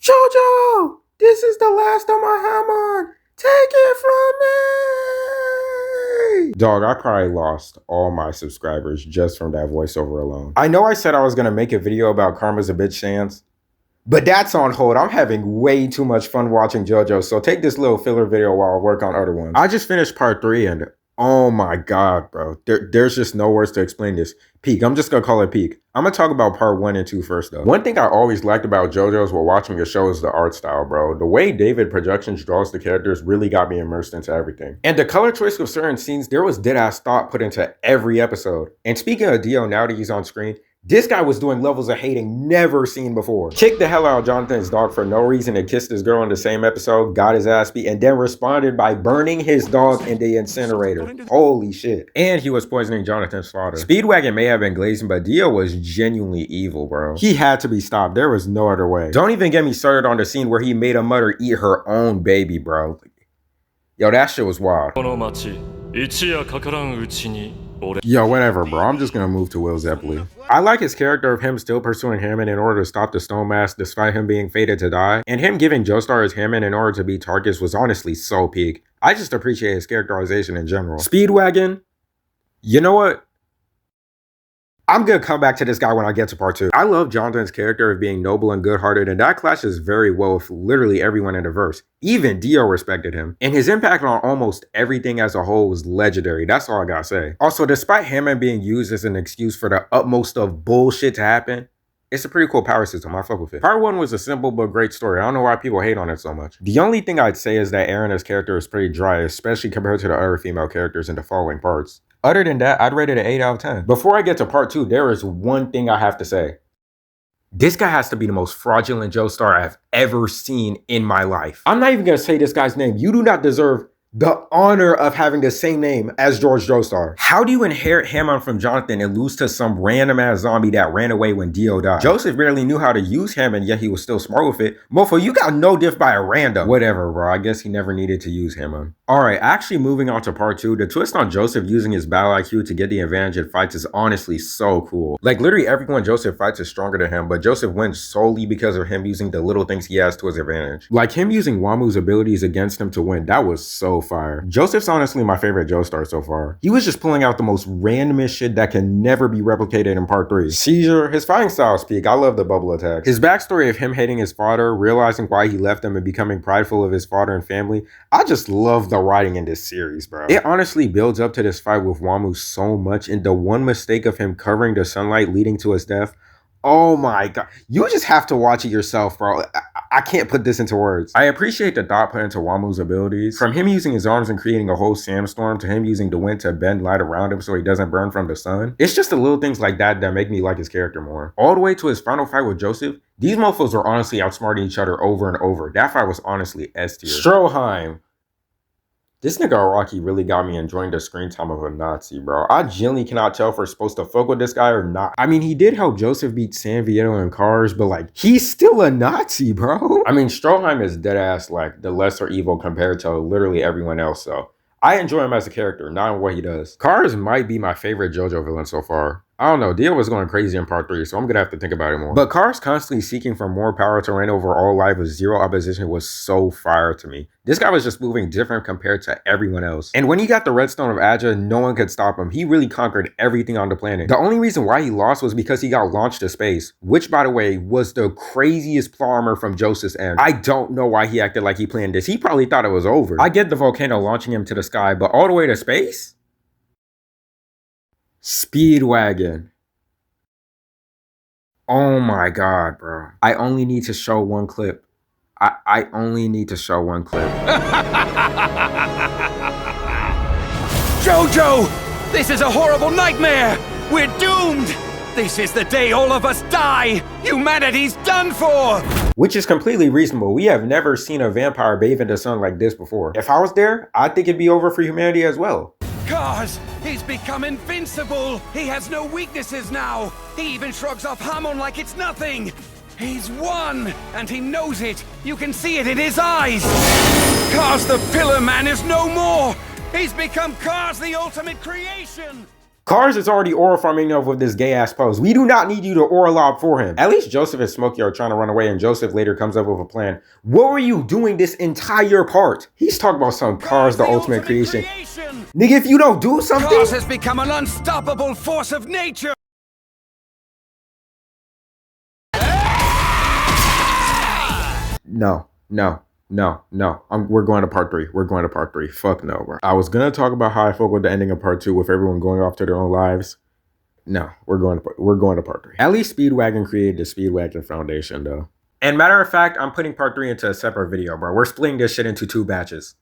Jojo, this is the last of my hammer. Take it from me. Dog, I probably lost all my subscribers just from that voiceover alone. I know I said I was going to make a video about Karma's a Bitch stance, but that's on hold. I'm having way too much fun watching JoJo, so take this little filler video while I work on other ones. I just finished part 3 and oh my god, bro. There's just no words to explain this. Peak. I'm just gonna call it peak. I'm gonna talk about part 1 and 2 first though. One thing I always liked about JoJo's while watching the show is the art style, bro. The way David Productions draws the characters really got me immersed into everything. And the color choice of certain scenes, there was dead-ass thought put into every episode. And speaking of Dio, now that he's on screen, this guy was doing levels of hating never seen before. Kicked the hell out of Jonathan's dog for no reason and kissed his girl in the same episode, got his ass beat, and then responded by burning his dog in the incinerator. Holy shit. And he was poisoning Jonathan's father. Speedwagon may have been glazing, but Dio was genuinely evil, bro. He had to be stopped. There was no other way. Don't even get me started on the scene where he made a mother eat her own baby, bro. Yo, that shit was wild. Yo, whatever, bro. I'm just gonna move to Will Zeppeli. I like his character of him still pursuing Hammond in order to stop the Stone Mask despite him being fated to die. And him giving Joestar his Hammond in order to beat Tarkus was honestly so peak. I just appreciate his characterization in general. Speedwagon, you know what? I'm gonna come back to this guy when I get to part 2. I love Jonathan's character of being noble and good-hearted, and that clashes very well with literally everyone in the verse. Even Dio respected him. And his impact on almost everything as a whole was legendary. That's all I gotta say. Also, despite Hammond being used as an excuse for the utmost of bullshit to happen, it's a pretty cool power system. I fuck with it. Part 1 was a simple but great story. I don't know why people hate on it so much. The only thing I'd say is that Erina's character is pretty dry, especially compared to the other female characters in the following parts. Other than that, I'd rate it an 8 out of 10. Before I get to part 2, there is one thing I have to say. This guy has to be the most fraudulent Joestar I've ever seen in my life. I'm not even gonna say this guy's name. You do not deserve the honor of having the same name as George Joestar. How do you inherit Hammond from Jonathan and lose to some random ass zombie that ran away when Dio died? Joseph barely knew how to use Hammond, yet he was still smart with it. Mofo, you got no diff by a random. Whatever, bro. I guess he never needed to use Hammond. Alright, actually moving on to part 2, the twist on Joseph using his battle IQ to get the advantage in fights is honestly so cool. Like literally everyone Joseph fights is stronger than him, but Joseph wins solely because of him using the little things he has to his advantage. Like him using Wamu's abilities against him to win, that was so fire. Joseph's honestly my favorite Joestar so far. He was just pulling out the most randomest shit that can never be replicated in part 3. Seizure, his fighting style's peak. I love the bubble attacks. His backstory of him hating his father, realizing why he left him and becoming prideful of his father and family. I just love the writing in this series, bro. It honestly builds up to this fight with Wamu so much, and the one mistake of him covering the sunlight leading to his death. Oh my god. You just have to watch it yourself, bro. I can't put this into words. I appreciate the thought put into Wamu's abilities. From him using his arms and creating a whole sandstorm to him using the wind to bend light around him so he doesn't burn from the sun. It's just the little things like that that make me like his character more. All the way to his final fight with Joseph, these mofos were honestly outsmarting each other over and over. That fight was honestly S tier. Stroheim. This nigga Araki really got me enjoying the screen time of a Nazi, bro. I genuinely cannot tell if we're supposed to fuck with this guy or not. I mean, he did help Joseph beat Stroheim and Kars, but like, he's still a Nazi, bro. I mean, Stroheim is deadass like the lesser evil compared to literally everyone else, so I enjoy him as a character, not in what he does. Kars might be my favorite JoJo villain so far. I don't know, Dio was going crazy in part 3, so I'm gonna have to think about it more. But Kars constantly seeking for more power to reign over all life with zero opposition was so fire to me. This guy was just moving different compared to everyone else. And when he got the Redstone of Aja, no one could stop him. He really conquered everything on the planet. The only reason why he lost was because he got launched to space, which by the way, was the craziest plot armor from Joseph's end. I don't know why he acted like he planned this. He probably thought it was over. I get the volcano launching him to the sky, but all the way to space? Speedwagon. Oh my god, bro. I only need to show one clip. I only need to show one clip. Jojo! This is a horrible nightmare! We're doomed! This is the day all of us die! Humanity's done for! Which is completely reasonable. We have never seen a vampire bathe in the sun like this before. If I was there, I think it'd be over for humanity as well. Kars! He's become invincible! He has no weaknesses now! He even shrugs off Hammond like it's nothing! He's won! And he knows it! You can see it in his eyes! Kars the Pillar Man is no more! He's become Kars the ultimate creation! Kars is already oral farming enough with this gay ass pose. We do not need you to oral lob for him. At least Joseph and Smokey are trying to run away, and Joseph later comes up with a plan. What were you doing this entire part? He's talking about some Kars, the ultimate creation. Nigga, if you don't do something. Kars has become an unstoppable force of nature. No. We're going to part 3. We're going to part 3. Fuck no, bro. I was gonna talk about how I fuck with the ending of part 2 with everyone going off to their own lives. No, we're going to part 3. At least Speedwagon created the Speedwagon Foundation, though. And matter of fact, I'm putting part 3 into a separate video, bro. We're splitting this shit into 2 batches.